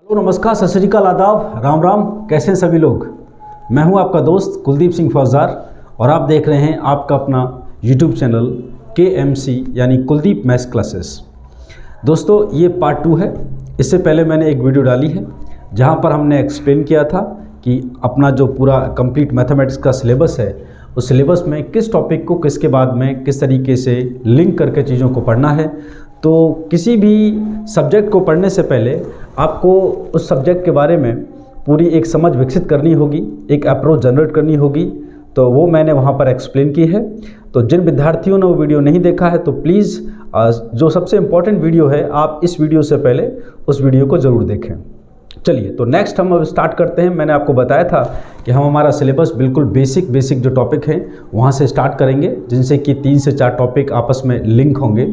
Hello नमस्कार सत श्री अकाल आदाब राम राम। कैसे हैं सभी लोग। मैं हूं आपका दोस्त कुलदीप सिंह फौजदार और आप देख रहे हैं आपका अपना यूट्यूब चैनल KMC यानी कुलदीप मैथ्स क्लासेस। दोस्तों ये पार्ट 2 है। इससे पहले मैंने एक वीडियो डाली है जहां पर हमने एक्सप्लेन किया था कि अपना जो पूरा कंप्लीट मैथमेटिक्स का सिलेबस है उस सिलेबस में किस टॉपिक को किसके बाद में किस तरीके से लिंक करके चीज़ों को पढ़ना है। तो किसी भी सब्जेक्ट को पढ़ने से पहले आपको उस सब्जेक्ट के बारे में पूरी एक समझ विकसित करनी होगी, एक अप्रोच जनरेट करनी होगी। तो वो मैंने वहाँ पर एक्सप्लेन की है। तो जिन विद्यार्थियों ने वो वीडियो नहीं देखा है तो प्लीज़ जो सबसे इम्पॉर्टेंट वीडियो है आप इस वीडियो से पहले उस वीडियो को ज़रूर देखें। चलिए तो नेक्स्ट हम अब स्टार्ट करते हैं। मैंने आपको बताया था कि हम हमारा सिलेबस बिल्कुल बेसिक जो टॉपिक हैं वहाँ से स्टार्ट करेंगे, जिनसे कि 3 से 4 टॉपिक आपस में लिंक होंगे।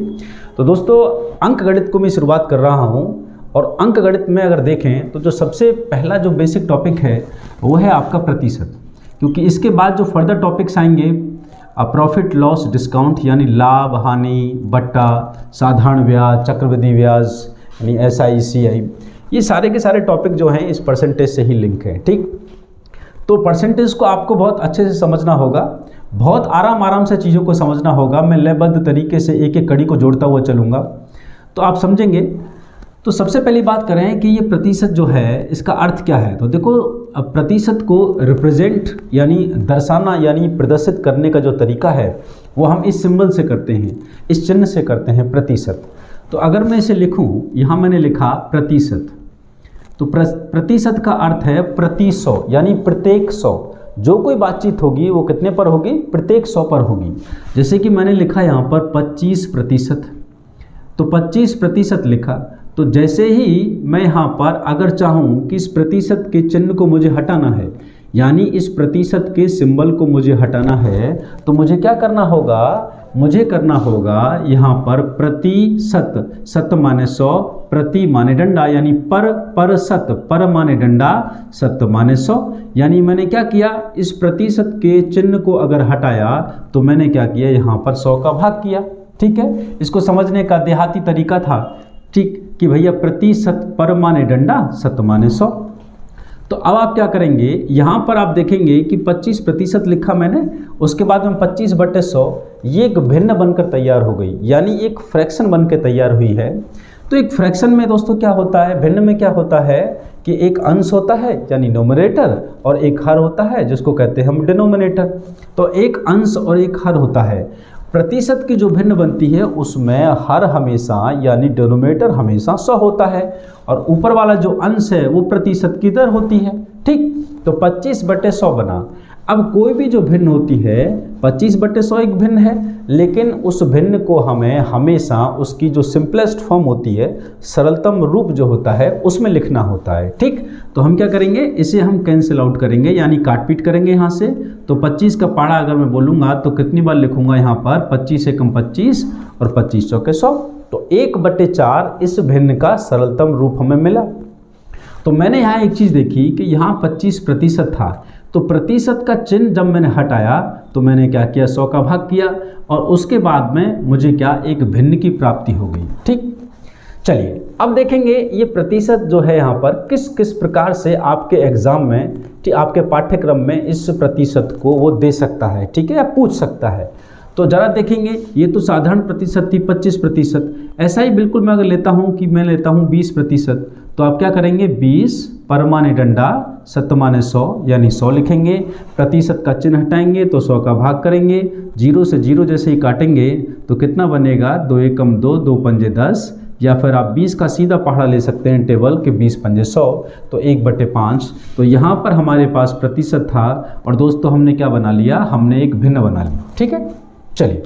तो दोस्तों अंक गणित को मैं शुरुआत कर रहा हूँ और अंक गणित में अगर देखें तो जो सबसे पहला जो बेसिक टॉपिक है वो है आपका प्रतिशत, क्योंकि इसके बाद जो फर्दर टॉपिक्स आएंगे प्रॉफिट लॉस डिस्काउंट यानी लाभ हानि बट्टा, साधारण ब्याज, चक्रवृद्धि ब्याज यानी SI CI, ये सारे के सारे टॉपिक जो हैं इस परसेंटेज से ही लिंक है। ठीक, तो परसेंटेज को आपको बहुत अच्छे से समझना होगा, बहुत आराम से चीज़ों को समझना होगा। मैं लयबद्ध तरीके से एक एक कड़ी को जोड़ता हुआ चलूँगा तो आप समझेंगे। तो सबसे पहली बात करें कि ये प्रतिशत जो है इसका अर्थ क्या है। तो देखो प्रतिशत को रिप्रेजेंट यानी दर्शाना यानी प्रदर्शित करने का जो तरीका है वो हम इस सिंबल से करते हैं, इस चिन्ह से करते हैं प्रतिशत। तो अगर मैं इसे लिखूं, यहाँ मैंने लिखा प्रतिशत, तो प्रतिशत का अर्थ है प्रति 100 यानी प्रत्येक 100 जो कोई बातचीत होगी वो कितने पर होगी, प्रत्येक 100 पर होगी। जैसे कि मैंने लिखा यहाँ पर 25%, तो 25% लिखा। तो जैसे ही मैं यहाँ पर अगर चाहूँ कि इस प्रतिशत के चिन्ह को मुझे हटाना है यानी इस प्रतिशत के सिंबल को मुझे हटाना है तो मुझे क्या करना होगा, मुझे करना होगा यहाँ पर प्रतिशत, सत माने 100, प्रति माने डंडा यानी पर शत, पर माने डंडा, शत माने 100। यानी मैंने क्या किया, इस प्रतिशत के चिन्ह को अगर हटाया तो मैंने क्या किया, यहाँ पर 100 का भाग किया। ठीक है, इसको समझने का देहाती तरीका था, ठीक, कि भैया प्रतिशत पर माने डंडा, शत माने 100। तो अब आप क्या करेंगे, यहाँ पर आप देखेंगे कि 25% लिखा मैंने, उसके बाद में 25/100 ये एक भिन्न बनकर तैयार हो गई, यानी एक फ्रैक्शन बन के तैयार हुई है। तो एक फ्रैक्शन में दोस्तों क्या होता है, भिन्न में क्या होता है कि एक अंश होता है यानी नोमिनेटर और एक हर होता है जिसको कहते हैं हम डिनोमिनेटर। तो एक अंश और एक हर होता है। प्रतिशत की जो भिन्न बनती है उसमें हर हमेशा यानी डिनोमिनेटर हमेशा 100 होता है और ऊपर वाला जो अंश है वो प्रतिशत की दर होती है। ठीक, तो 25/100 बना। अब कोई भी जो भिन्न होती है 25/100 एक भिन्न है, लेकिन उस भिन्न को हमें हमेशा उसकी जो सिंपलेस्ट फॉर्म होती है, सरलतम रूप जो होता है उसमें लिखना होता है। ठीक, तो हम क्या करेंगे, इसे हम कैंसिल आउट करेंगे यानी काट पीट करेंगे यहाँ से। तो 25 का पाड़ा अगर मैं बोलूँगा तो कितनी बार लिखूँगा यहाँ पर, 25 एकम 25 और 25 चौके 100। तो 1/4 इस भिन्न का सरलतम रूप हमें मिला। तो मैंने यहाँ एक चीज़ देखी कि यहाँ 25% था, तो प्रतिशत का चिन्ह जब मैंने हटाया तो मैंने क्या किया, 100 का भाग किया और उसके बाद में मुझे क्या, एक भिन्न की प्राप्ति हो गई। ठीक, चलिए अब देखेंगे ये प्रतिशत जो है यहाँ पर किस किस प्रकार से आपके एग्जाम में, आपके पाठ्यक्रम में इस प्रतिशत को वो दे सकता है, ठीक है, या पूछ सकता है। तो ज़रा देखेंगे, ये तो साधारण प्रतिशत थी 25%। ऐसा ही बिल्कुल मैं अगर लेता हूँ कि मैं लेता हूँ 20%, तो आप क्या करेंगे, 20 पर माने डंडा, शत माने 100 यानी 100 लिखेंगे। प्रतिशत का चिन्ह हटाएंगे तो 100 का भाग करेंगे, 0 से 0 जैसे ही काटेंगे तो कितना बनेगा, 2 एकम 2, 2 पंजे 10, या फिर आप 20 का सीधा पहाड़ा ले सकते हैं टेबल के 20 पंजे 100, तो 1/5। तो यहाँ पर हमारे पास प्रतिशत था और दोस्तों हमने क्या बना लिया, हमने एक भिन्न बना लिया। ठीक है, चलिए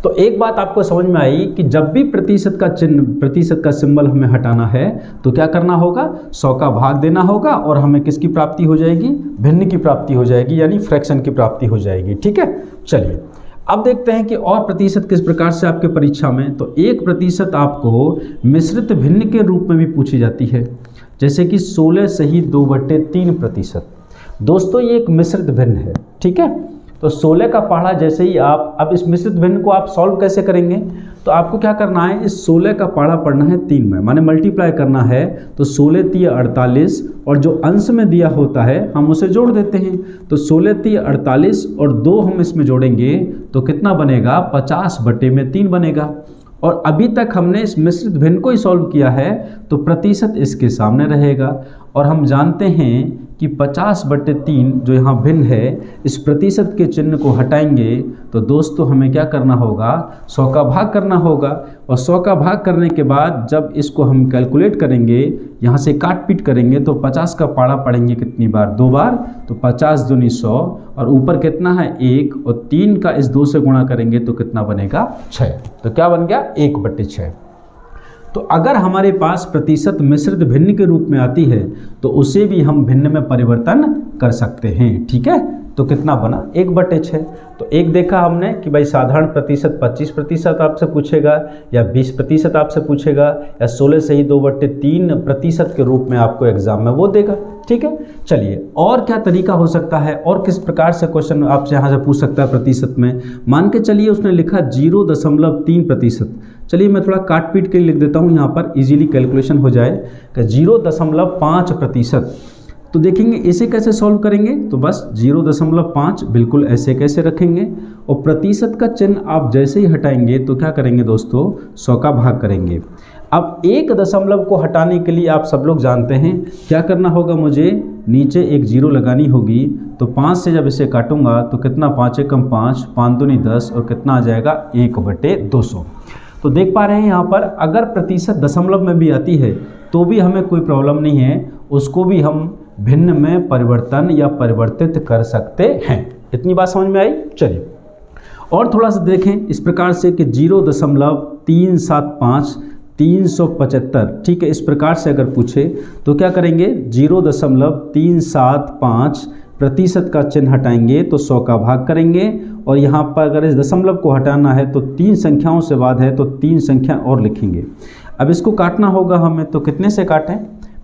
तो एक बात आपको समझ में आई कि जब भी प्रतिशत का चिन्ह, प्रतिशत का सिंबल हमें हटाना है तो क्या करना होगा, 100 का भाग देना होगा और हमें किसकी प्राप्ति हो जाएगी, भिन्न की प्राप्ति हो जाएगी यानी फ्रैक्शन की प्राप्ति हो जाएगी। ठीक है, चलिए अब देखते हैं कि और प्रतिशत किस प्रकार से आपके परीक्षा में। तो 1% आपको मिश्रित भिन्न के रूप में भी पूछी जाती है, जैसे कि 16 सही 2/3%। दोस्तों ये एक मिश्रित भिन्न है। ठीक है, तो 16 का पहाड़ा जैसे ही आप, अब इस मिश्रित भिन्न को आप सॉल्व कैसे करेंगे, तो आपको क्या करना है, इस 16 का पाड़ा पढ़ना है 3 में, माने मल्टीप्लाई करना है। तो 16 3 48 और जो अंश में दिया होता है हम उसे जोड़ देते हैं। तो 16 3 48 और 2 हम इसमें जोड़ेंगे तो कितना बनेगा, 50/3 बनेगा। और अभी तक हमने इस मिश्रित भिन्न को ही सॉल्व किया है तो प्रतिशत इसके सामने रहेगा। और हम जानते हैं कि 50/3 जो यहाँ भिन्न है, इस प्रतिशत के चिन्ह को हटाएंगे तो दोस्तों हमें क्या करना होगा, 100 का भाग करना होगा। और 100 का भाग करने के बाद जब इसको हम कैलकुलेट करेंगे, यहाँ से काट पीट करेंगे तो 50 का पाड़ा पढ़ेंगे कितनी बार, 2 बार। तो 50 दूनी 100 और ऊपर कितना है 1 और 3 का इस 2 से गुणा करेंगे तो कितना बनेगा 6। तो क्या बन गया 1/6। तो अगर हमारे पास प्रतिशत मिश्रित भिन्न के रूप में आती है तो उसे भी हम भिन्न में परिवर्तन कर सकते हैं। ठीक है, तो कितना बना 1/6। तो एक देखा हमने कि भाई साधारण प्रतिशत 25% आपसे पूछेगा या 20% आपसे पूछेगा या 16 से ही 2/3% के रूप में आपको एग्जाम में वो देगा। ठीक है, चलिए और क्या तरीका हो सकता है और किस प्रकार से क्वेश्चन आपसे यहाँ से पूछ सकता है प्रतिशत में। मान के चलिए उसने लिखा 0.3%। चलिए मैं थोड़ा काट पीट के लिख देता हूँ यहाँ पर, इजीली कैलकुलेशन हो जाए कि 0.5%। तो देखेंगे इसे कैसे सॉल्व करेंगे, तो बस 0.5 बिल्कुल ऐसे कैसे रखेंगे और प्रतिशत का चिन्ह आप जैसे ही हटाएंगे तो क्या करेंगे दोस्तों, 100 का भाग करेंगे। अब 1 दशमलव को हटाने के लिए आप सब लोग जानते हैं क्या करना होगा, मुझे नीचे एक 0 लगानी होगी। तो 5 से जब इसे काटूंगा तो कितना, 5 एकम 5, 5 दूनी 10 और कितना आ जाएगा 1/200। तो देख पा रहे हैं यहाँ पर अगर प्रतिशत दशमलव में भी आती है तो भी हमें कोई प्रॉब्लम नहीं है, उसको भी हम भिन्न में परिवर्तन या परिवर्तित कर सकते हैं। इतनी बात समझ में आई। चलिए और थोड़ा सा देखें इस प्रकार से कि 0.375 375। ठीक है, इस प्रकार से अगर पूछे तो क्या करेंगे, 0.375 प्रतिशत का चिन्ह हटाएंगे तो 100 का भाग करेंगे। और यहाँ पर अगर इस दशमलव को हटाना है तो 3 संख्याओं से बाद है तो 3 संख्या और लिखेंगे। अब इसको काटना होगा हमें, तो कितने से काटें,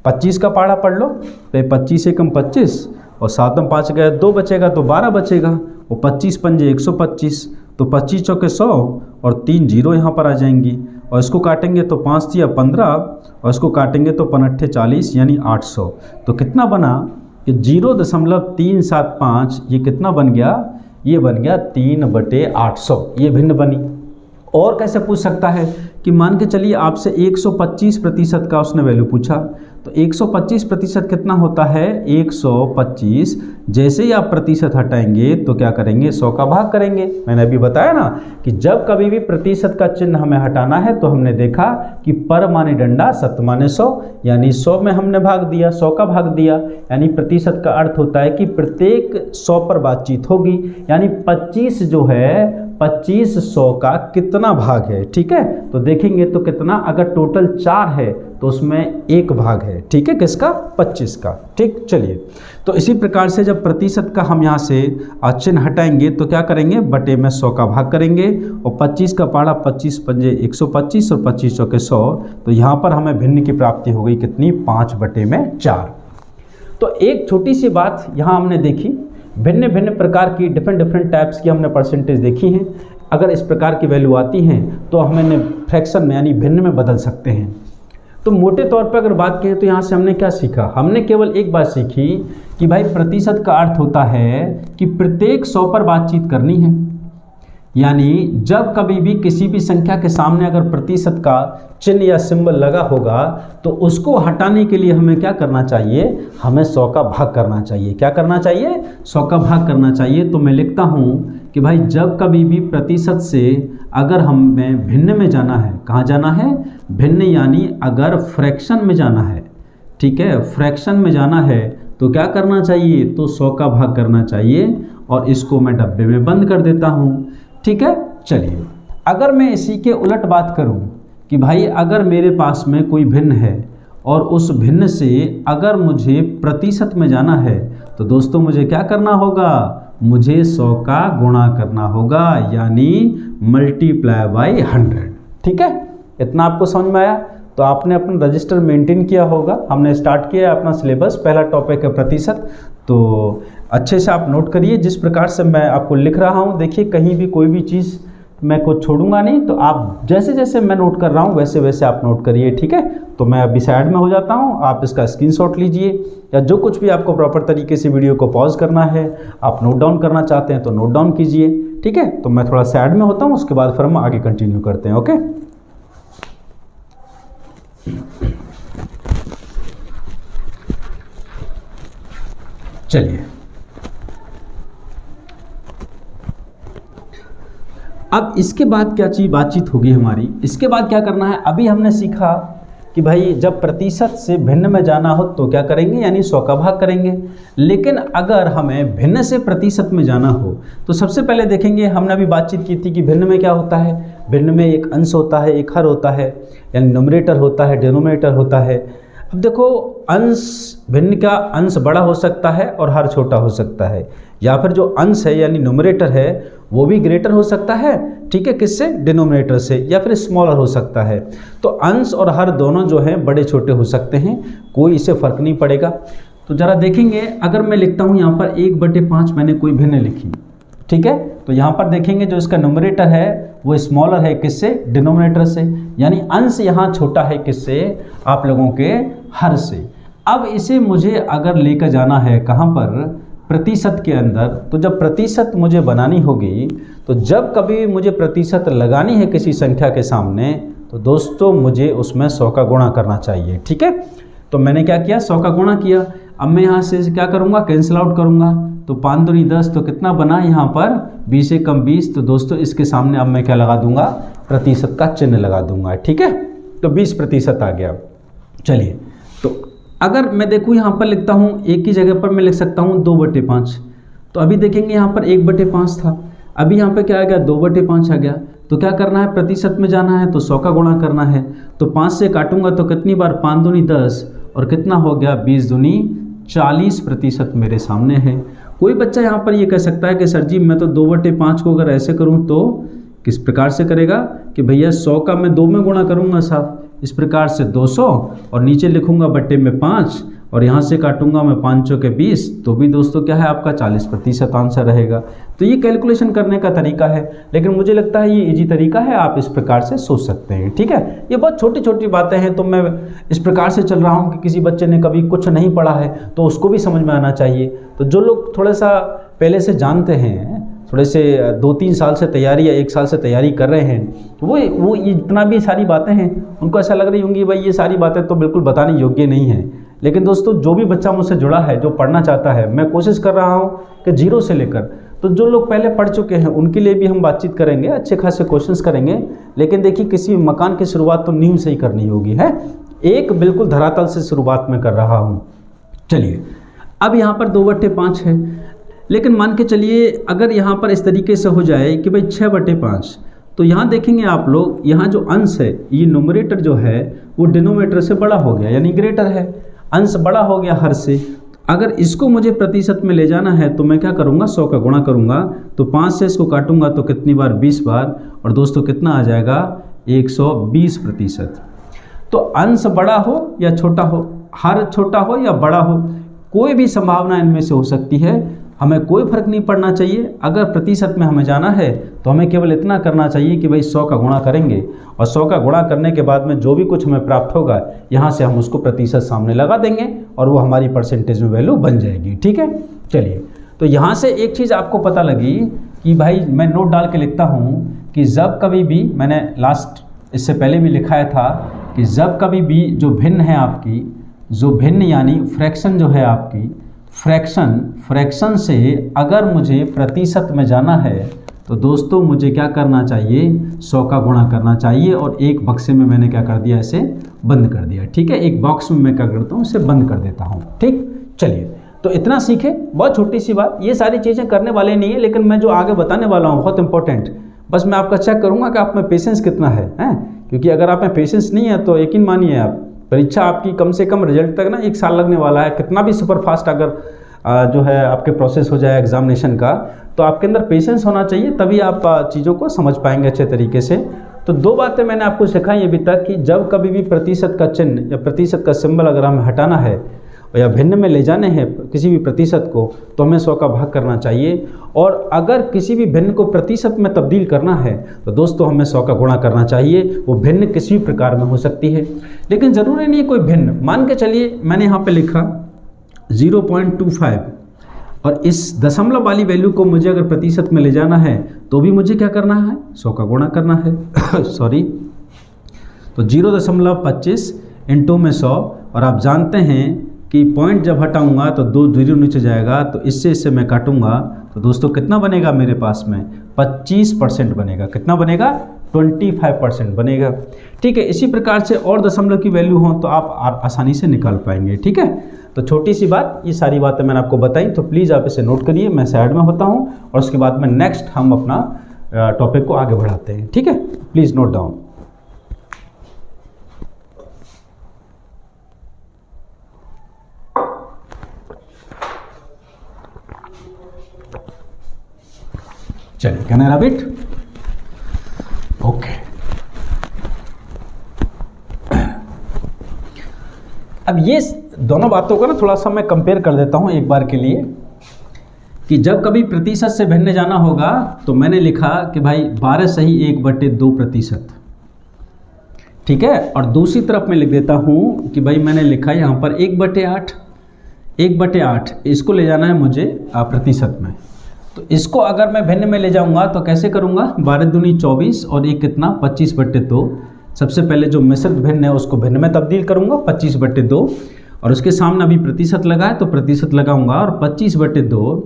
25 का पाड़ा पढ़ लो। तो 25 एकम 25 और 7 में 5 गए 2 बचेगा तो 12 बचेगा और 25 पंजे 125। तो 25 चौके 100 और 3 0 यहाँ पर आ जाएंगी। और इसको काटेंगे तो 5 तिया 15 और इसको काटेंगे तो 5 40 यानी 800। तो कितना बना कि 0.375 ये कितना बन गया, ये बन गया 3/800। ये भिन्न बनी। और कैसे पूछ सकता है कि मान के चलिए आपसे 125% का उसने वैल्यू पूछा, तो 125% कितना होता है 125। जैसे ही आप प्रतिशत हटाएंगे तो क्या करेंगे, 100 का भाग करेंगे। मैंने अभी बताया ना कि जब कभी भी प्रतिशत का चिन्ह हमें हटाना है तो हमने देखा कि पर माने डंडा सत माने 100, यानी 100 में हमने भाग दिया, 100 का भाग दिया। यानी प्रतिशत का अर्थ होता है कि प्रत्येक 100 पर बातचीत होगी, यानी 25 जो है 25 100 का कितना भाग है। ठीक है, तो देखेंगे तो कितना, अगर टोटल 4 है तो उसमें 1 भाग है। ठीक है, किसका, 25 का। ठीक, चलिए तो इसी प्रकार से जब प्रतिशत का हम यहाँ से चिन्ह हटाएंगे तो क्या करेंगे, बटे में 100 का भाग करेंगे और 25 का पाड़ा 25 पंजे 125 और 25 चौके 100। तो यहाँ पर हमें भिन्न की प्राप्ति हो गई कितनी, 5/4। तो एक छोटी सी बात यहाँ हमने देखी, भिन्न भिन्न प्रकार की डिफरेंट टाइप्स की हमने परसेंटेज देखी हैं। अगर इस प्रकार की वैल्यू आती हैं तो हमें फ्रैक्शन में यानी भिन्न में बदल सकते हैं। तो मोटे तौर पर अगर बात करें तो यहाँ से हमने क्या सीखा, हमने केवल एक बात सीखी कि भाई प्रतिशत का अर्थ होता है कि प्रत्येक 100 पर बातचीत करनी है। यानी जब कभी भी किसी भी संख्या के सामने अगर प्रतिशत का चिन्ह या सिंबल लगा होगा तो उसको हटाने के लिए हमें क्या करना चाहिए, हमें 100 का भाग करना चाहिए। क्या करना चाहिए, 100 का भाग करना चाहिए। तो मैं लिखता हूँ कि भाई जब कभी भी प्रतिशत से अगर हमें भिन्न में जाना है, कहाँ जाना है, भिन्न, यानी अगर फ्रैक्शन में जाना है, ठीक है, फ्रैक्शन में जाना है तो क्या करना चाहिए, तो 100 का भाग करना चाहिए। और इसको मैं डब्बे में बंद कर देता हूँ। ठीक है, चलिए अगर मैं इसी के उलट बात करूं कि भाई अगर मेरे पास में कोई भिन्न है और उस भिन्न से अगर मुझे प्रतिशत में जाना है तो दोस्तों मुझे क्या करना होगा, मुझे 100 का गुणा करना होगा, यानी मल्टीप्लाई बाय 100। ठीक है, इतना आपको समझ में आया। तो आपने अपना रजिस्टर मेंटेन किया होगा। हमने स्टार्ट किया अपना सिलेबस, पहला टॉपिक है प्रतिशत। तो अच्छे से आप नोट करिए जिस प्रकार से मैं आपको लिख रहा हूँ। देखिए कहीं भी कोई भी चीज़ मैं कुछ छोड़ूंगा नहीं, तो आप जैसे जैसे मैं नोट कर रहा हूँ वैसे वैसे आप नोट करिए, ठीक है। तो मैं अभी साइड में हो जाता हूँ, आप इसका स्क्रीनशॉट लीजिए, या जो कुछ भी आपको प्रॉपर तरीके से वीडियो को पॉज करना है, आप नोट डाउन करना चाहते हैं तो नोट डाउन कीजिए, ठीक है। तो मैं थोड़ा साइड में होता हूँ, उसके बाद फिर हम आगे कंटिन्यू करते हैं, ओके। चलिए, अब इसके बाद क्या चीज़ बातचीत होगी हमारी, इसके बाद क्या करना है। अभी हमने सीखा कि भाई जब प्रतिशत से भिन्न में जाना हो तो क्या करेंगे, यानी 100 का भाग करेंगे। लेकिन अगर हमें भिन्न से प्रतिशत में जाना हो तो सबसे पहले देखेंगे, हमने अभी बातचीत की थी कि भिन्न में क्या होता है। भिन्न में एक अंश होता है, एक हर होता है, यानी न्यूमरेटर होता है, डिनोमिनेटर होता है। अब देखो, अंश, भिन्न का अंश बड़ा हो सकता है और हर छोटा हो सकता है, या फिर जो अंश है यानी न्यूमरेटर है वो भी ग्रेटर हो सकता है, ठीक है, किससे, डिनोमिनेटर से, या फिर स्मॉलर हो सकता है। तो अंश और हर दोनों जो हैं बड़े छोटे हो सकते हैं, कोई इससे फ़र्क नहीं पड़ेगा। तो ज़रा देखेंगे, अगर मैं लिखता हूँ यहाँ पर 1/5 मैंने कोई भिन्न लिखी, ठीक है, तो यहाँ पर देखेंगे जो इसका न्यूमरेटर है वो स्मॉलर है, किससे, डिनोमिनेटर से, यानी अंश यहाँ छोटा है, किससे, आप लोगों के हर से। अब इसे मुझे अगर लेकर जाना है कहाँ पर, प्रतिशत के अंदर, तो जब प्रतिशत मुझे बनानी होगी, तो जब कभी मुझे प्रतिशत लगानी है किसी संख्या के सामने, तो दोस्तों मुझे उसमें 100 का गुणा करना चाहिए, ठीक है। तो मैंने क्या किया, 100 का गुणा किया। अब मैं यहाँ से क्या करूँगा, कैंसिल आउट करूँगा, तो 5 दूनी 10, तो कितना बना यहाँ पर 20 से कम 20। तो दोस्तों इसके सामने अब मैं क्या लगा दूंगा, प्रतिशत का चिन्ह लगा दूंगा, ठीक है। तो 20% आ गया। चलिए, तो अगर मैं देखूँ यहाँ पर लिखता हूँ, एक की जगह पर मैं लिख सकता हूँ 2/5। तो अभी देखेंगे यहाँ पर 1/5 था, अभी यहाँ पे क्या आ गया, 2/5 आ गया। तो क्या करना है, प्रतिशत में जाना है तो 100 का गुणा करना है। तो 5 से काटूंगा तो कितनी बार, 5 दूनी 10, और कितना हो गया, 20 दूनी 40% मेरे सामने है। कोई बच्चा यहाँ पर ये कह सकता है कि सर जी मैं तो 2/5 को अगर ऐसे करूँ तो किस प्रकार से करेगा, कि भैया 100 का मैं 2 में गुणा करूँगा साहब, इस प्रकार से 200, और नीचे लिखूँगा बट्टे में 5, और यहाँ से काटूंगा मैं 5 चौके 20, तो भी दोस्तों क्या है आपका 40% आंसर रहेगा। तो ये कैलकुलेशन करने का तरीका है, लेकिन मुझे लगता है ये इजी तरीका है, आप इस प्रकार से सोच सकते हैं, ठीक है। ये बहुत छोटी छोटी बातें हैं, तो मैं इस प्रकार से चल रहा हूँ कि किसी बच्चे ने कभी कुछ नहीं पढ़ा है तो उसको भी समझ में आना चाहिए। तो जो लोग थोड़ा सा पहले से जानते हैं, थोड़े से 2-3 साल से तैयारी या 1 साल से तैयारी कर रहे हैं, तो वो ये जितना भी सारी बातें हैं उनको ऐसा लग रही होंगी भाई ये सारी बातें तो बिल्कुल बताने योग्य नहीं है। लेकिन दोस्तों जो भी बच्चा मुझसे जुड़ा है, जो पढ़ना चाहता है, मैं कोशिश कर रहा हूँ कि 0 से लेकर, तो जो लोग पहले पढ़ चुके हैं उनके लिए भी हम बातचीत करेंगे, अच्छे खासे क्वेश्चंस करेंगे। लेकिन देखिए, किसी मकान की शुरुआत तो नींव से ही करनी होगी, है, एक बिल्कुल धरातल से शुरुआत में कर रहा हूँ। चलिए, अब यहाँ पर 2/5 है, लेकिन मान के चलिए अगर यहाँ पर इस तरीके से हो जाए कि भाई 6/5, तो यहाँ देखेंगे आप लोग, यहाँ जो अंश है, ये न्यूमरेटर जो है वो डिनोमिनेटर से बड़ा हो गया, यानी ग्रेटर है, अंश बड़ा हो गया हर से। अगर इसको मुझे प्रतिशत में ले जाना है तो मैं क्या करूँगा, 100 का गुणा करूँगा, तो 5 से इसको काटूंगा तो कितनी बार, 20 बार, और दोस्तों कितना आ जाएगा, 120%। तो अंश बड़ा हो या छोटा हो, हर छोटा हो या बड़ा हो, कोई भी संभावना इनमें से हो सकती है, हमें कोई फर्क नहीं पड़ना चाहिए। अगर प्रतिशत में हमें जाना है तो हमें केवल इतना करना चाहिए कि भाई 100 का गुणा करेंगे, और 100 का गुणा करने के बाद में जो भी कुछ हमें प्राप्त होगा यहाँ से हम उसको प्रतिशत सामने लगा देंगे और वो हमारी परसेंटेज में वैल्यू बन जाएगी, ठीक है। चलिए, तो यहाँ से एक चीज़ आपको पता लगी कि भाई मैं नोट डाल के लिखता हूँ कि जब कभी भी, मैंने लास्ट इससे पहले भी लिखाया था कि जब कभी भी जो भिन्न है आपकी, जो भिन्न यानी फ्रैक्शन जो है आपकी, फ्रैक्शन से अगर मुझे प्रतिशत में जाना है तो दोस्तों मुझे क्या करना चाहिए, 100 का गुणा करना चाहिए। और एक बक्से में मैंने क्या कर दिया, इसे बंद कर दिया, ठीक है। एक बॉक्स में मैं क्या करता हूँ, इसे बंद कर देता हूँ, ठीक। चलिए, तो इतना सीखे, बहुत छोटी सी बात, ये सारी चीज़ें करने वाले नहीं है, लेकिन मैं जो आगे बताने वाला हूँ बहुत इंपॉर्टेंट, बस मैं आपका चेक करूँगा कि आप में पेशेंस कितना है, क्योंकि अगर आप में पेशेंस नहीं है तो यकीन मानिए आप, परीक्षा आपकी कम से कम रिजल्ट तक ना 1 साल लगने वाला है। कितना भी सुपरफास्ट अगर जो है आपके प्रोसेस हो जाए एग्जामिनेशन का, तो आपके अंदर पेशेंस होना चाहिए, तभी आप चीज़ों को समझ पाएंगे अच्छे तरीके से। तो 2 बातें मैंने आपको सिखाई अभी तक कि जब कभी भी प्रतिशत का चिन्ह या प्रतिशत का सिंबल अगर हमें हटाना है या भिन्न में ले जाने हैं किसी भी प्रतिशत को, तो हमें 100 का भाग करना चाहिए। और अगर किसी भी भिन्न को प्रतिशत में तब्दील करना है तो दोस्तों हमें 100 का गुणा करना चाहिए। वो भिन्न किसी भी प्रकार में हो सकती है, लेकिन ज़रूरी नहीं कोई भिन्न। मान के चलिए मैंने यहाँ पे लिखा 0.25 और इस दशमलव वाली वैल्यू को मुझे अगर प्रतिशत में ले जाना है तो भी मुझे क्या करना है, 100 का गुणा करना है सॉरी। तो 0.25 इंटू में 100, और आप जानते हैं कि पॉइंट जब हटाऊंगा तो 2 जीरो नीचे जाएगा, तो इससे मैं काटूंगा तो दोस्तों कितना बनेगा मेरे पास में 25% बनेगा। कितना बनेगा 25% बनेगा। ठीक है, इसी प्रकार से और दशमलव की वैल्यू हो तो आप आसानी से निकाल पाएंगे। ठीक है, तो छोटी सी बात, ये सारी बातें मैंने आपको बताई, तो प्लीज़ आप इसे नोट करिए। मैं साइड में होता हूँ और उसके बाद में नेक्स्ट हम अपना टॉपिक को आगे बढ़ाते हैं। ठीक है, प्लीज़ नोट डाउन। चलिए, can I rub it? Okay. अब ये दोनों बातों को ना थोड़ा सा मैं कंपेयर कर देता हूं एक बार के लिए, कि जब कभी प्रतिशत से भिन्न जाना होगा तो मैंने लिखा कि भाई 12 सही 1/2%। ठीक है, और दूसरी तरफ मैं लिख देता हूं कि भाई मैंने लिखा यहाँ पर 1/8, 1/8 इसको ले जाना है मुझे प्रतिशत में। तो इसको अगर मैं भिन्न में ले जाऊंगा तो कैसे करूंगा, 12 दूनी 24 और एक कितना 25/2। सबसे पहले जो मिश्रित भिन्न है उसको भिन्न में तब्दील करूंगा 25/2, और उसके सामने अभी प्रतिशत लगा है तो प्रतिशत लगाऊंगा और 25/2।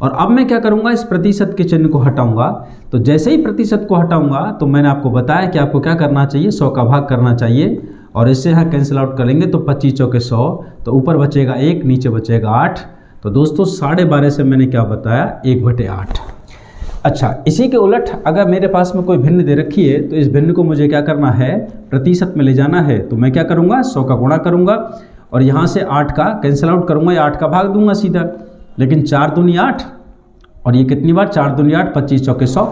और अब मैं क्या करूंगा, इस प्रतिशत के चिन्ह को हटाऊंगा। तो जैसे ही प्रतिशत को हटाऊंगा तो मैंने आपको बताया कि आपको क्या करना चाहिए, 100 का भाग करना चाहिए, और इससे यहाँ कैंसिल आउट करेंगे तो 25 चौके 100, तो ऊपर बचेगा 1, नीचे बचेगा 8। तो दोस्तों 12.5 से मैंने क्या बताया, 1/8। अच्छा, इसी के उलट अगर मेरे पास में कोई भिन्न दे रखी है तो इस भिन्न को मुझे क्या करना है, प्रतिशत में ले जाना है। तो मैं क्या करूँगा, 100 का गुणा करूँगा और यहाँ से 8 का कैंसिल आउट करूँगा या 8 का भाग दूंगा सीधा। लेकिन 4 दूनी 8 और ये कितनी बार 4 दूनी 8, 25 चौके 100।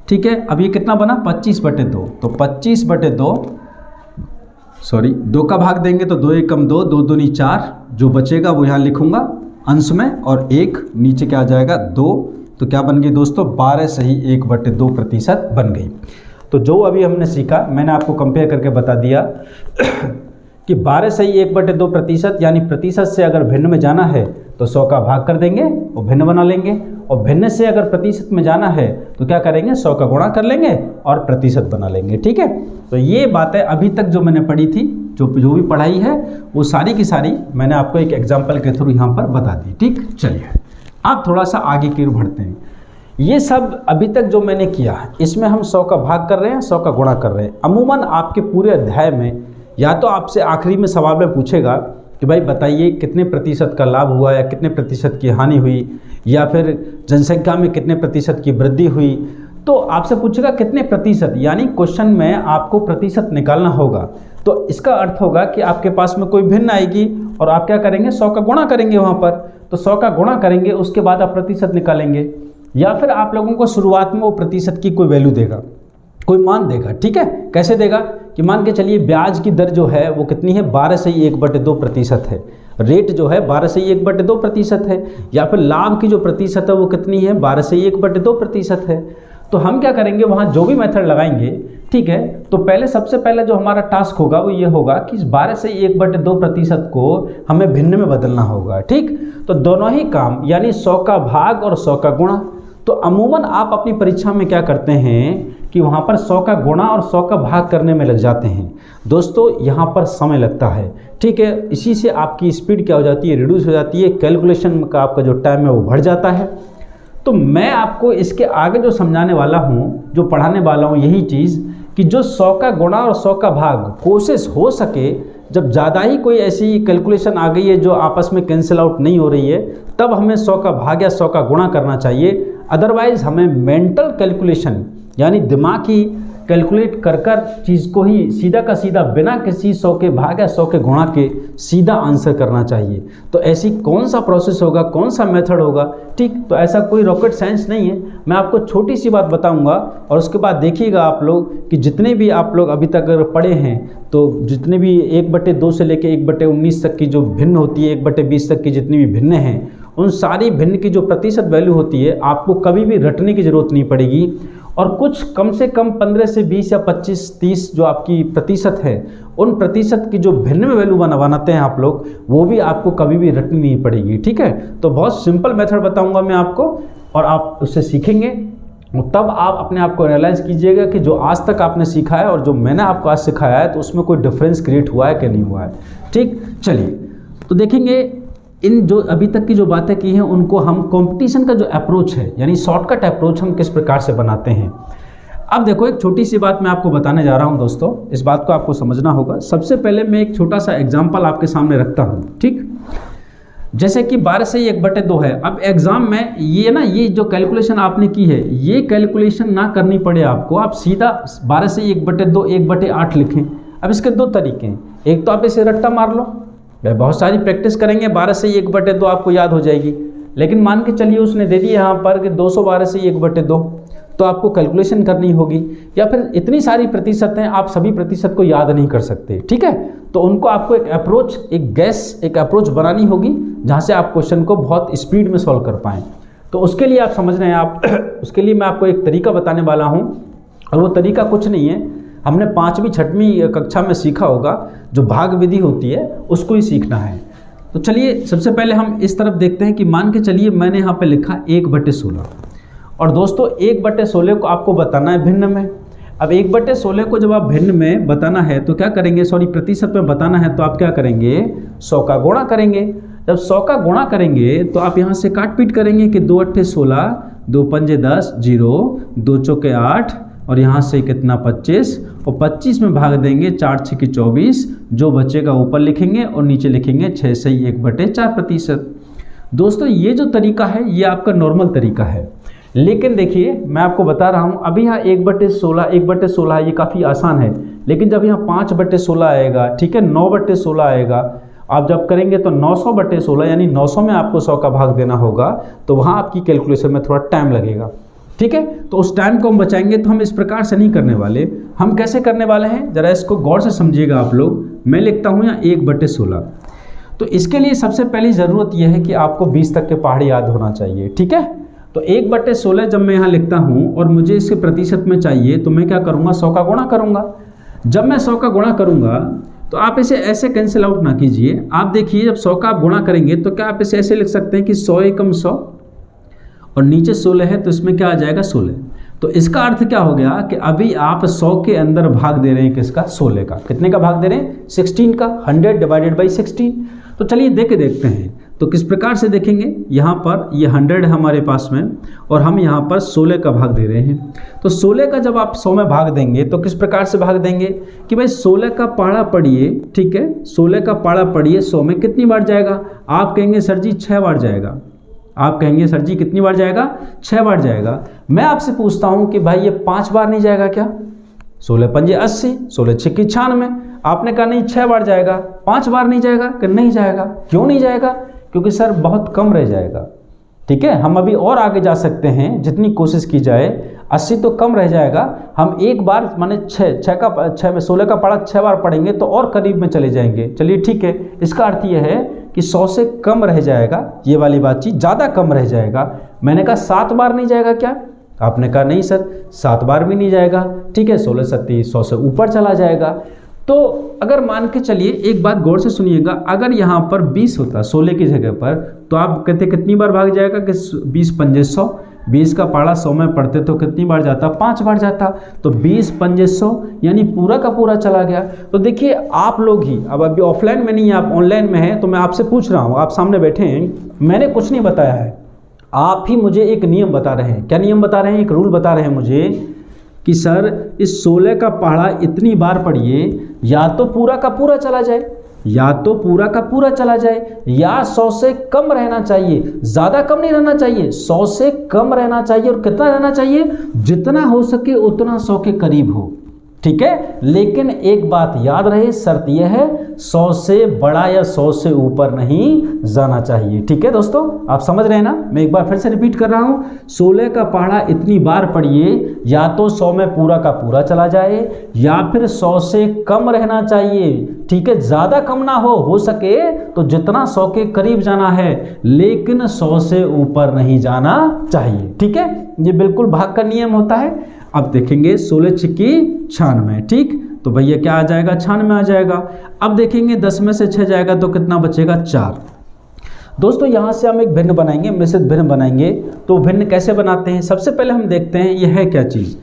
ठीक है, अब ये कितना बना 25/2। तो 25/2 सॉरी 2 का भाग देंगे तो 2 1 कम 2, 2 दूनी 4, जो बचेगा वो यहाँ लिखूँगा अंश में, और 1 नीचे क्या आ जाएगा 2। तो क्या बन गई दोस्तों, 12 सही 1/2% बन गई। तो जो अभी हमने सीखा मैंने आपको कंपेयर करके बता दिया कि 12 सही 1/2%, यानी प्रतिशत से अगर भिन्न में जाना है तो 100 का भाग कर देंगे और भिन्न बना लेंगे, और भिन्न से अगर प्रतिशत में जाना है तो क्या करेंगे, 100 का गुणा कर लेंगे और प्रतिशत बना लेंगे। ठीक है, तो ये बातें अभी तक जो मैंने पढ़ी थी, जो भी पढ़ाई है वो सारी की सारी मैंने आपको एक एग्जाम्पल के थ्रू यहाँ पर बता दी। ठीक, चलिए आप थोड़ा सा आगे की ओर बढ़ते हैं। ये सब अभी तक जो मैंने किया इसमें हम 100 का भाग कर रहे हैं, 100 का गुणा कर रहे हैं। अमूमन आपके पूरे अध्याय में या तो आपसे आखिरी में सवाल में पूछेगा कि भाई बताइए कितने प्रतिशत का लाभ हुआ या कितने प्रतिशत की हानि हुई, या फिर जनसंख्या में कितने प्रतिशत की वृद्धि हुई। तो आपसे पूछेगा कितने प्रतिशत, यानी क्वेश्चन में आपको प्रतिशत निकालना होगा। तो इसका अर्थ होगा कि आपके पास में कोई भिन्न आएगी और आप क्या करेंगे, 100 का गुणा करेंगे वहाँ पर। तो 100 का गुणा करेंगे, उसके बाद आप प्रतिशत निकालेंगे, या फिर आप लोगों को शुरुआत में वो प्रतिशत की कोई वैल्यू देगा, कोई मान देगा। ठीक है, कैसे देगा कि मान के चलिए ब्याज की दर जो है वो कितनी है, 12 से 1/2% है। रेट जो है 12 से 1/2% है, या फिर लाभ की जो प्रतिशत है वो कितनी है, 12 से 1/2% है। तो हम क्या करेंगे, वहाँ जो भी मेथड लगाएंगे, ठीक है, तो पहले सबसे पहले जो हमारा टास्क होगा वो ये होगा कि इस 12 से 1/2% को हमें भिन्न में बदलना होगा। ठीक, तो दोनों ही काम, यानी 100 का भाग और 100 का गुणा। तो अमूमन आप अपनी परीक्षा में क्या करते हैं कि वहाँ पर 100 का गुणा और 100 का भाग करने में लग जाते हैं। दोस्तों यहाँ पर समय लगता है। ठीक है, इसी से आपकी स्पीड क्या हो जाती है, रिड्यूस हो जाती है, कैलकुलेशन का आपका जो टाइम है वो बढ़ जाता है। तो मैं आपको इसके आगे जो समझाने वाला हूँ, जो पढ़ाने वाला हूँ, यही चीज़ कि जो 100 का गुणा और 100 का भाग कोशिश हो सके, जब ज़्यादा ही कोई ऐसी कैलकुलेशन आ गई है जो आपस में कैंसिल आउट नहीं हो रही है, तब हमें 100 का भाग या 100 का गुणा करना चाहिए। अदरवाइज़ हमें मेंटल कैलकुलेशन, यानी दिमागी कैलकुलेट कर कर चीज़ को ही सीधा का सीधा बिना किसी 100 के भाग या 100 के गुणा के सीधा आंसर करना चाहिए। तो ऐसी कौन सा प्रोसेस होगा, कौन सा मेथड होगा, ठीक। तो ऐसा कोई रॉकेट साइंस नहीं है, मैं आपको छोटी सी बात बताऊंगा और उसके बाद देखिएगा आप लोग कि जितने भी आप लोग अभी तक अगर पढ़े हैं तो जितने भी 1/2 से लेकर 1/19 तक की जो भिन्न होती है, 1/20 तक की जितनी भी भिन्न हैं, उन सारी भिन्न की जो प्रतिशत वैल्यू होती है आपको कभी भी रटने की ज़रूरत नहीं पड़ेगी। और कुछ कम से कम 15 से 20 या 25-30 जो आपकी प्रतिशत है, उन प्रतिशत की जो भिन्न में वैल्यू बनाते हैं आप लोग, वो भी आपको कभी भी रटनी नहीं पड़ेगी, ठीक है। तो बहुत सिंपल मेथड बताऊंगा मैं आपको और आप उससे सीखेंगे और तब आप अपने आप को रियलाइज़ कीजिएगा कि जो आज तक आपने सीखा है और जो मैंने आपको आज सिखाया है तो उसमें कोई डिफरेंस क्रिएट हुआ है कि नहीं हुआ है, ठीक। चलिए तो देखेंगे इन जो अभी तक की जो बातें की हैं उनको हम कंपटीशन का जो अप्रोच है यानी शॉर्टकट अप्रोच हम किस प्रकार से बनाते हैं। अब देखो एक छोटी सी बात मैं आपको बताने जा रहा हूं दोस्तों, इस बात को आपको समझना होगा। सबसे पहले मैं एक छोटा सा एग्जांपल आपके सामने रखता हूं, ठीक। जैसे कि 12 से 1/2 है। अब एग्जाम में ये जो कैलकुलेशन आपने की है ये कैलकुलेशन ना करनी पड़े आपको, आप सीधा 12 से 1/2 1/8 लिखें। अब इसके दो तरीके हैं, एक तो आप इसे रट्टा मार लो, बहुत सारी प्रैक्टिस करेंगे 12 से 1/2 आपको याद हो जाएगी। लेकिन मान के चलिए उसने दे दिया यहाँ पर कि 212 से 1/2, तो आपको कैलकुलेशन करनी होगी। या फिर इतनी सारी प्रतिशत हैं, आप सभी प्रतिशत को याद नहीं कर सकते, ठीक है। तो उनको आपको एक अप्रोच बनानी होगी जहाँ से आप क्वेश्चन को बहुत स्पीड में सॉल्व कर पाएँ। तो उसके लिए आप समझ रहे हैं उसके लिए मैं आपको एक तरीका बताने वाला हूँ और वो तरीका कुछ नहीं है, हमने 5वीं 6वीं कक्षा में सीखा होगा, जो भाग विधि होती है उसको ही सीखना है। तो चलिए सबसे पहले हम इस तरफ देखते हैं कि मान के चलिए मैंने यहाँ पे लिखा 1/16 और दोस्तों 1/16 को आपको बताना है भिन्न में। अब 1/16 को जब आप भिन्न में बताना है तो क्या करेंगे, प्रतिशत में बताना है तो आप क्या करेंगे, 100 का गुणा करेंगे। जब 100 का गुणा करेंगे तो आप यहाँ से काट पीट करेंगे कि 2 8 16, 2 5 10, 0, 2 चौके 8 और यहाँ से कितना 25 और 25 में भाग देंगे, 4 6 24, जो बचेगा ऊपर लिखेंगे और नीचे लिखेंगे 6 से 1/4 प्रतिशत। दोस्तों ये जो तरीका है ये आपका नॉर्मल तरीका है, लेकिन देखिए मैं आपको बता रहा हूँ अभी यहाँ 1/16 ये काफ़ी आसान है, लेकिन जब यहाँ 5/16 आएगा, ठीक है, 9/16 आएगा, आप जब करेंगे तो 900/16 यानी 900 में आपको 100 का भाग देना होगा, तो वहाँ आपकी कैलकुलेशन में थोड़ा टाइम लगेगा, ठीक है। तो उस टाइम को हम बचाएंगे, तो हम इस प्रकार से नहीं करने वाले। हम कैसे करने वाले हैं जरा इसको गौर से समझिएगा आप लोग। मैं लिखता हूँ यहाँ 1/16, तो इसके लिए सबसे पहली ज़रूरत यह है कि आपको 20 तक के पहाड़ी याद होना चाहिए, ठीक है। तो 1/16 जब मैं यहाँ लिखता हूँ और मुझे इसके प्रतिशत में चाहिए तो मैं क्या करूँगा, 100 का गुणा करूँगा। जब मैं 100 का गुणा करूँगा तो आप इसे ऐसे कैंसिल आउट ना कीजिए। आप देखिए जब 100 का आप गुणा करेंगे तो क्या आप इसे ऐसे लिख सकते हैं कि 100 एकम 100 और नीचे 16 है तो इसमें क्या आ जाएगा 16। तो इसका अर्थ क्या हो गया कि अभी आप 100 के अंदर भाग दे रहे हैं किसका, 16 का। कितने का भाग दे रहे हैं, 16 का। 100 डिवाइडेड बाई 16। तो चलिए देखते हैं तो किस प्रकार से देखेंगे। यहाँ पर ये 100 है हमारे पास में और हम यहाँ पर 16 का भाग दे रहे हैं। तो 16 का जब आप 100 में भाग देंगे तो किस प्रकार से भाग देंगे कि भाई 16 का पाड़ा पढ़िए, ठीक है, 16 का पाड़ा पढ़िए 100 में कितनी बार जाएगा। आप कहेंगे सर जी 6 बार जाएगा। आप कहेंगे सर जी कितनी बार जाएगा, 6 बार जाएगा। मैं आपसे पूछता हूँ कि भाई ये 5 बार नहीं जाएगा क्या। 16 पंजे 80, 16 छिक्की 96। आपने कहा नहीं 6 बार जाएगा। 5 बार नहीं जाएगा कि नहीं जाएगा। क्यों नहीं जाएगा, क्योंकि सर बहुत कम रह जाएगा, ठीक है। हम अभी और आगे जा सकते हैं, जितनी कोशिश की जाए 80 तो कम रह जाएगा। हम एक बार माने 6 में 16 का पाड़ा 6 बार पढ़ेंगे तो और करीब में चले जाएंगे। चलिए ठीक है, इसका अर्थ यह है कि 100 से कम रह जाएगा, ये वाली बातचीत ज़्यादा कम रह जाएगा। मैंने कहा 7 बार नहीं जाएगा क्या। आपने कहा नहीं सर 7 बार भी नहीं जाएगा, ठीक है, 16 7 100 से ऊपर चला जाएगा। तो अगर मान के चलिए, एक बात गौर से सुनिएगा, अगर यहाँ पर 20 होता 16 की जगह पर तो आप कहते कितनी बार भाग जाएगा कि 20 पंजे 100। 20 का पाड़ा 100 में पढ़ते तो कितनी बार जाता, 5 बार जाता। तो 20 पंजे 100 यानी पूरा का पूरा चला गया। तो देखिए आप लोग ही, अब अभी ऑफलाइन में नहीं है, आप ऑनलाइन में हैं, तो मैं आपसे पूछ रहा हूँ, आप सामने बैठे हैं, मैंने कुछ नहीं बताया है, आप ही मुझे एक नियम बता रहे हैं। क्या नियम बता रहे हैं, एक रूल बता रहे हैं मुझे कि सर इस 16 का पहाड़ा इतनी बार पढ़िए, या तो पूरा का पूरा चला जाए, या तो पूरा का पूरा चला जाए, या 100 से कम रहना चाहिए। ज़्यादा कम नहीं रहना चाहिए, 100 से कम रहना चाहिए। और कितना रहना चाहिए, जितना हो सके उतना 100 के करीब हो। ठीक है। लेकिन एक बात याद रहे, शर्त यह है 100 से बड़ा या 100 से ऊपर नहीं जाना चाहिए। ठीक है दोस्तों, आप समझ रहे हैं ना। मैं एक बार फिर से रिपीट कर रहा हूं, 16 का पहाड़ा इतनी बार पढ़िए, या तो 100 में पूरा का पूरा चला जाए या फिर 100 से कम रहना चाहिए। ठीक है, ज़्यादा कम ना हो सके तो जितना 100 के करीब जाना है, लेकिन 100 से ऊपर नहीं जाना चाहिए। ठीक है, ये बिल्कुल भाग का नियम होता है। अब देखेंगे 16 छिक्की 96, ठीक, तो भैया क्या आ जाएगा, 96 आ जाएगा। अब देखेंगे 10 में से 6 जाएगा तो कितना बचेगा, 4। दोस्तों यहाँ से हम एक भिन्न बनाएंगे, मिश्रित भिन्न बनाएंगे। तो भिन्न कैसे बनाते हैं, सबसे पहले हम देखते हैं यह है क्या चीज़।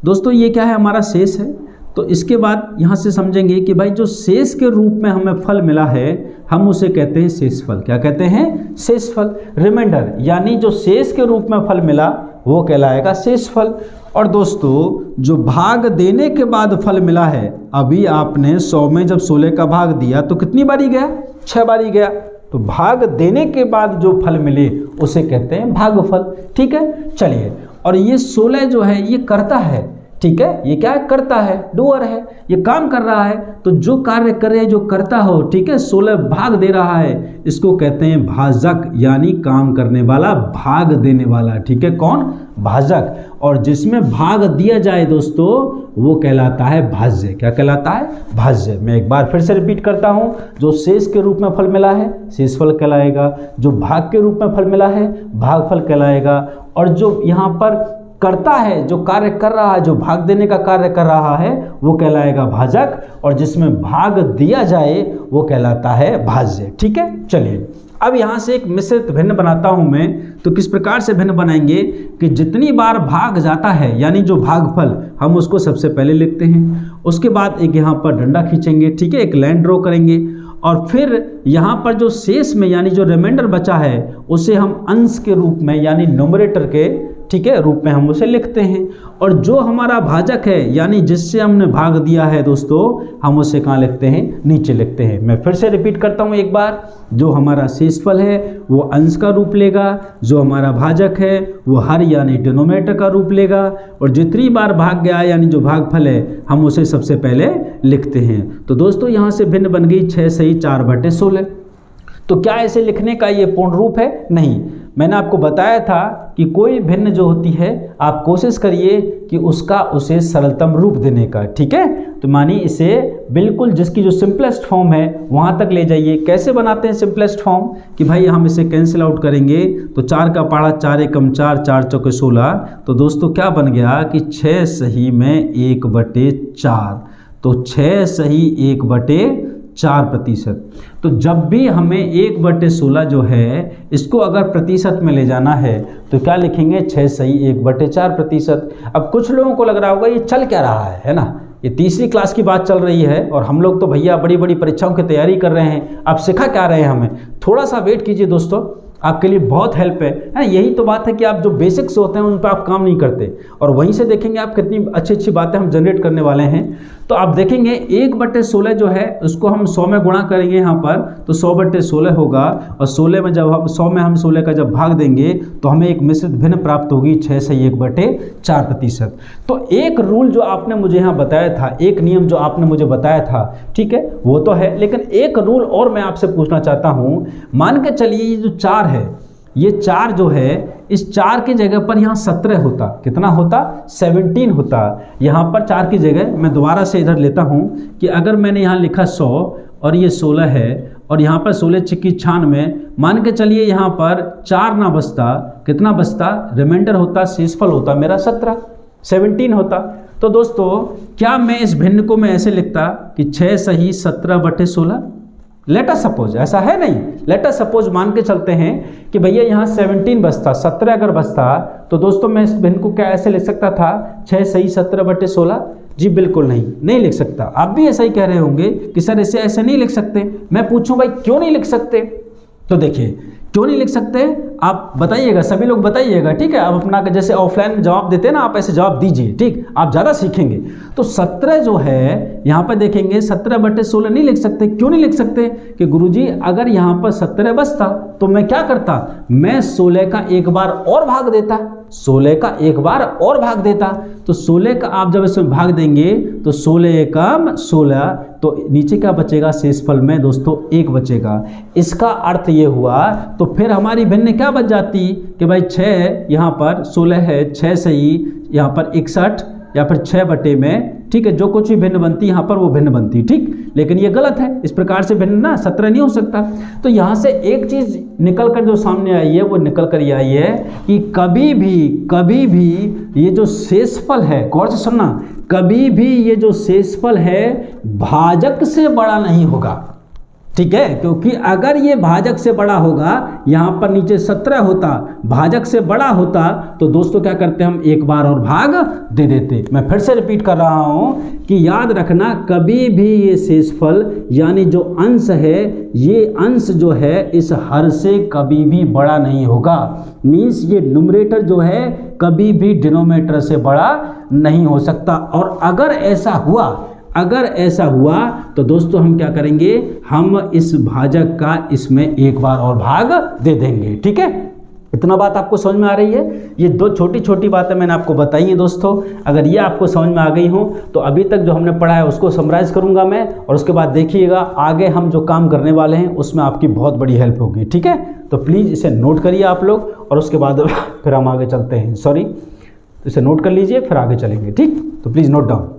दोस्तों ये क्या है, हमारा शेष है। तो इसके बाद यहाँ से समझेंगे कि भाई जो शेष के रूप में हमें फल मिला है, हम उसे कहते हैं शेषफल। क्या कहते हैं, शेषफल। रिमाइंडर यानी जो शेष के रूप में फल मिला वो कहलाएगा शेषफल। और दोस्तों जो भाग देने के बाद फल मिला है, अभी आपने 100 में जब 16 का भाग दिया तो कितनी बारी गया, 6 बारी गया। तो भाग देने के बाद जो फल मिले उसे कहते हैं भागफल। ठीक है, चलिए। और ये 16 जो है ये करता है, ठीक है, ये क्या है, करता है, डूअर है, ये काम कर रहा है। तो जो कार्य करे, जो करता हो, ठीक है, 16 भाग दे रहा है, इसको कहते हैं भाजक, यानी काम करने वाला, भाग देने वाला। ठीक है, कौन, भाजक। और जिसमें भाग दिया जाए दोस्तों वो कहलाता है भाज्य। क्या कहलाता है, भाज्य। मैं एक बार फिर से रिपीट करता हूं, जो शेष के रूप में फल मिला है शेषफल कहलाएगा, जो भाग के रूप में फल मिला है भागफल कहलाएगा, और जो यहाँ पर करता है, जो कार्य कर रहा है, जो भाग देने का कार्य कर रहा है वो कहलाएगा भाजक, और जिसमें भाग दिया जाए वो कहलाता है भाज्य। ठीक है, चलिए अब यहाँ से एक मिश्रित भिन्न बनाता हूँ मैं। तो किस प्रकार से भिन्न बनाएंगे कि जितनी बार भाग जाता है यानी जो भागफल, हम उसको सबसे पहले लिखते हैं। उसके बाद एक यहाँ पर डंडा खींचेंगे, ठीक है, एक लाइन ड्रॉ करेंगे, और फिर यहाँ पर जो शेष में यानी जो रिमाइंडर बचा है उसे हम अंश के रूप में यानी न्यूमरेटर के, ठीक है, रूप में हम उसे लिखते हैं। और जो हमारा भाजक है यानी जिससे हमने भाग दिया है दोस्तों, हम उसे कहाँ लिखते हैं, नीचे लिखते हैं। मैं फिर से रिपीट करता हूँ एक बार, जो हमारा शेषफल है वो अंश का रूप लेगा, जो हमारा भाजक है वो हर यानी डिनोमिनेटर का रूप लेगा, और जितनी बार भाग गया यानी जो भागफल है हम उसे सबसे पहले लिखते हैं। तो दोस्तों यहाँ से भिन्न बन गई 6 सही 4/16। तो क्या ऐसे लिखने का ये पूर्ण रूप है, नहीं। मैंने आपको बताया था कि कोई भिन्न जो होती है आप कोशिश करिए कि उसका उसे सरलतम रूप देने का। ठीक है, तो मानिए इसे बिल्कुल जिसकी जो सिंपलेस्ट फॉर्म है वहाँ तक ले जाइए। कैसे बनाते हैं सिंपलेस्ट फॉर्म, कि भाई हम इसे कैंसिल आउट करेंगे तो 4 का पहाड़ा 4 एकम 4, 4 चौके 16। तो दोस्तों क्या बन गया कि 6 सही में 1/4। तो 6 सही 1/4%। तो जब भी हमें 1/16 जो है इसको अगर प्रतिशत में ले जाना है तो क्या लिखेंगे, 6 सही 1/4%। अब कुछ लोगों को लग रहा होगा ये चल क्या रहा है ना, ये तीसरी क्लास की बात चल रही है और हम लोग तो भैया बड़ी बड़ी परीक्षाओं की तैयारी कर रहे हैं, आप सिखा क्या रहे हैं हमें। थोड़ा सा वेट कीजिए दोस्तों, आपके लिए बहुत हेल्प है। यही तो बात है कि आप जो बेसिक्स होते हैं उन पर आप काम नहीं करते, और वहीं से देखेंगे आप कितनी अच्छी अच्छी बातें हम जनरेट करने वाले हैं। तो आप देखेंगे 1/16 जो है उसको हम 100 में गुणा करेंगे यहाँ पर, तो 100/16 होगा, और 16 में जब हम 100 में हम 16 का जब भाग देंगे तो हमें एक मिश्रित भिन्न प्राप्त होगी 6 से 1/4%। तो एक रूल जो आपने मुझे यहाँ बताया था, एक नियम जो आपने मुझे बताया था, ठीक है, वो तो है, लेकिन एक रूल और मैं आपसे पूछना चाहता हूँ। मान के चलिए ये जो 4 है, ये 4 जो है, इस 4 की जगह पर यहाँ 17 होता, कितना होता, 17 होता। यहाँ पर 4 की जगह मैं दोबारा से इधर लेता हूँ कि अगर मैंने यहाँ लिखा 100 और ये 16 है, और यहाँ पर 16 छिक्की 96, मान के चलिए यहाँ पर 4 ना बचता, कितना बचता, रिमाइंडर होता, शेषफल होता मेरा 17 होता। तो दोस्तों क्या मैं इस भिन्न को मैं ऐसे लिखता कि 6 सही 17/16। लेट अस सपोज, ऐसा है नहीं, लेट अस सपोज मान के चलते हैं कि भैया यहाँ 17 बचता, 17 अगर बचता, तो दोस्तों मैं इस भिन्न को क्या ऐसे लिख सकता था, 6 सही 17/16। जी बिल्कुल नहीं लिख सकता। आप भी ऐसा ही कह रहे होंगे कि सर इसे ऐसे नहीं लिख सकते। मैं पूछूं भाई क्यों नहीं लिख सकते, तो देखिए क्यों नहीं लिख सकते आप बताइएगा, सभी लोग बताइएगा, ठीक है। आप अपना जैसे ऑफलाइन में जवाब देते हैं ना, आप ऐसे जवाब दीजिए, ठीक, आप ज़्यादा सीखेंगे। तो 17 जो है यहाँ पर देखेंगे 17/16 नहीं लिख सकते। क्यों नहीं लिख सकते कि गुरुजी अगर यहाँ पर 17 बचता तो मैं क्या करता, मैं 16 का एक बार और भाग देता, 16 का एक बार और भाग देता। तो 16 का आप जब इसमें भाग देंगे तो 16 एकम 16, तो नीचे क्या बचेगा, शेषफल में दोस्तों 1 बचेगा। इसका अर्थ ये हुआ, तो फिर हमारी भिन्न क्या बच जाती कि भाई 6 यहाँ पर 16 है, 6 से ही यहाँ पर 61 या फिर 6 बटे में, ठीक है, जो कुछ भी भिन्न बनती यहाँ पर वो भिन्न बनती, ठीक। लेकिन ये गलत है, इस प्रकार से भिन्न ना 17 नहीं हो सकता। तो यहाँ से एक चीज़ निकल कर जो सामने आई है वो निकल कर ये आई है कि कभी भी ये जो शेषफल है, गौर से सुनना, कभी भी ये जो शेषफल है भाजक से बड़ा नहीं होगा, ठीक है। क्योंकि अगर ये भाजक से बड़ा होगा, यहाँ पर नीचे 17 होता, भाजक से बड़ा होता, तो दोस्तों क्या करते हम एक बार और भाग दे देते। मैं फिर से रिपीट कर रहा हूँ कि याद रखना, कभी भी ये शेषफल यानी जो अंश है, ये अंश जो है इस हर से कभी भी बड़ा नहीं होगा। मीन्स ये न्यूमरेटर जो है कभी भी डिनोमिनेटर से बड़ा नहीं हो सकता। और अगर ऐसा हुआ तो दोस्तों हम क्या करेंगे, हम इस भाजक का इसमें एक बार और भाग दे देंगे, ठीक है। इतना बात आपको समझ में आ रही है। ये 2 छोटी छोटी बातें मैंने आपको बताई हैं दोस्तों। अगर ये आपको समझ में आ गई हो तो अभी तक जो हमने पढ़ा है उसको समराइज करूंगा मैं, और उसके बाद देखिएगा आगे हम जो काम करने वाले हैं उसमें आपकी बहुत बड़ी हेल्प होगी, ठीक है। तो प्लीज़ इसे नोट करिए आप लोग, और उसके बाद फिर हम आगे चलते हैं। इसे नोट कर लीजिए, फिर आगे चलेंगे, ठीक। तो प्लीज़ नोट डाउन।